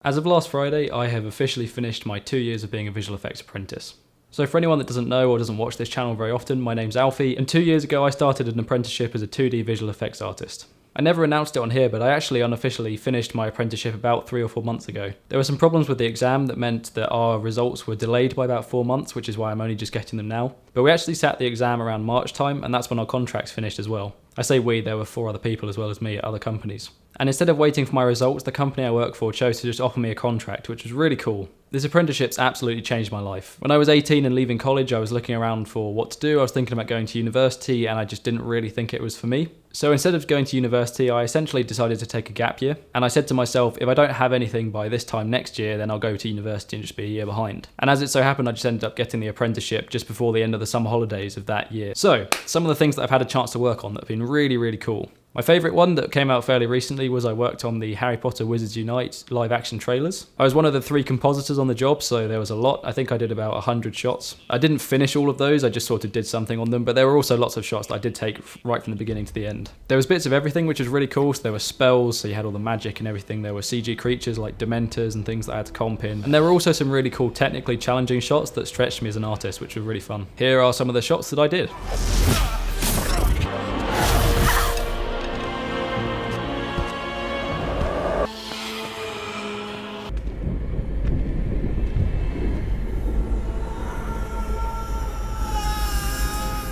As of last Friday, I have officially finished my 2 years of being a visual effects apprentice. So for anyone that doesn't know or doesn't watch this channel very often, my name's Alfie, and 2 years ago I started an apprenticeship as a 2D visual effects artist. I never announced it on here, but I actually unofficially finished my apprenticeship about 3 or 4 months ago. There were some problems with the exam that meant that our results were delayed by about 4 months, which is why I'm only just getting them now. But we actually sat the exam around March time, and that's when our contracts finished as well. I say we, there were 4 other people as well as me at other companies. And instead of waiting for my results, the company I work for chose to just offer me a contract, which was really cool. This apprenticeship's absolutely changed my life. When I was 18 and leaving college, I was looking around for what to do. I was thinking about going to university, and I just didn't really think it was for me. So instead of going to university, I essentially decided to take a gap year. And I said to myself, if I don't have anything by this time next year, then I'll go to university and just be a year behind. And as it so happened, I just ended up getting the apprenticeship just before the end of the summer holidays of that year. So some of the things that I've had a chance to work on that have been really, really cool. My favourite one that came out fairly recently was I worked on the Harry Potter Wizards Unite live action trailers. I was one of the 3 compositors on the job, so there was a lot. I think I did about 100 shots. I didn't finish all of those, I just sort of did something on them, but there were also lots of shots that I did take right from the beginning to the end. There was bits of everything, which was really cool. So there were spells, so you had all the magic and everything. There were CG creatures like Dementors and things that I had to comp in. And there were also some really cool technically challenging shots that stretched me as an artist, which were really fun. Here are some of the shots that I did.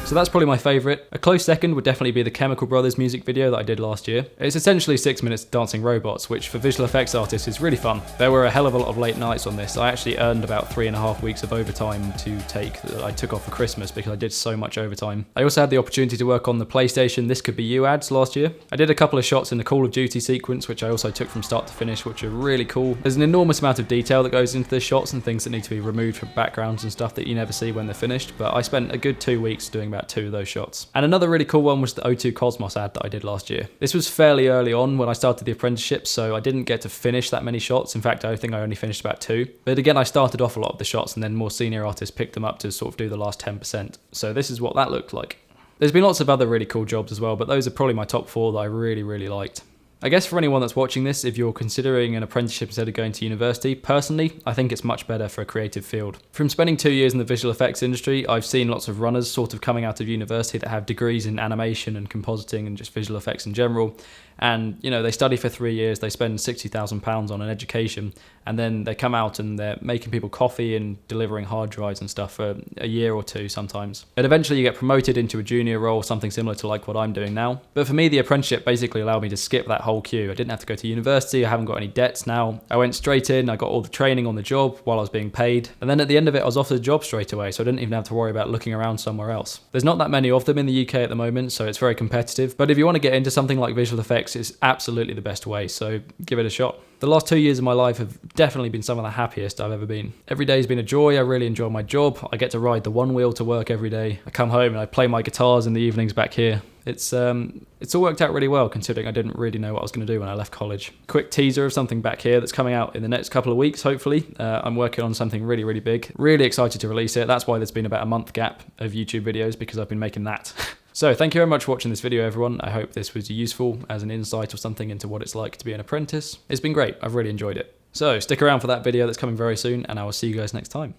So that's probably my favourite. A close second would definitely be the Chemical Brothers music video that I did last year. It's essentially 6 minutes of dancing robots, which for visual effects artists is really fun. There were a hell of a lot of late nights on this. I actually earned about 3.5 weeks of overtime to take that I took off for Christmas because I did so much overtime. I also had the opportunity to work on the PlayStation This Could Be You ads last year. I did a couple of shots in the Call of Duty sequence, which I also took from start to finish, which are really cool. There's an enormous amount of detail that goes into the shots and things that need to be removed from backgrounds and stuff that you never see when they're finished, but I spent a good 2 weeks doing about 2 of those shots. And another really cool one was the O2 Cosmos ad that I did last year. This was fairly early on when I started the apprenticeship, so I didn't get to finish that many shots. In fact, I think I only finished about 2. But again, I started off a lot of the shots and then more senior artists picked them up to sort of do the last 10%. So this is what that looked like. There's been lots of other really cool jobs as well, but those are probably my top 4 that I really, really liked. I guess for anyone that's watching this, if you're considering an apprenticeship instead of going to university, personally, I think it's much better for a creative field. From spending 2 years in the visual effects industry, I've seen lots of runners sort of coming out of university that have degrees in animation and compositing and just visual effects in general. And, you know, they study for 3 years, they spend £60,000 on an education, and then they come out and they're making people coffee and delivering hard drives and stuff for a year or 2 sometimes. And eventually you get promoted into a junior role, something similar to like what I'm doing now. But for me, the apprenticeship basically allowed me to skip that whole queue. I didn't have to go to university, I haven't got any debts now. I went straight in, I got all the training on the job while I was being paid. And then at the end of it, I was offered a job straight away, so I didn't even have to worry about looking around somewhere else. There's not that many of them in the UK at the moment, so it's very competitive. But if you want to get into something like visual effects, it's absolutely the best way, so give it a shot. The last 2 years of my life have definitely been some of the happiest I've ever been. Every day has been a joy, I really enjoy my job, I get to ride the one wheel to work every day. I come home and I play my guitars in the evenings back here. It's all worked out really well considering I didn't really know what I was going to do when I left college. Quick teaser of something back here that's coming out in the next couple of weeks, hopefully. I'm working on something really, really big. Really excited to release it. That's why there's been about a month gap of YouTube videos because I've been making that. So thank you very much for watching this video, everyone. I hope this was useful as an insight or something into what it's like to be an apprentice. It's been great. I've really enjoyed it. So stick around for that video that's coming very soon, and I will see you guys next time.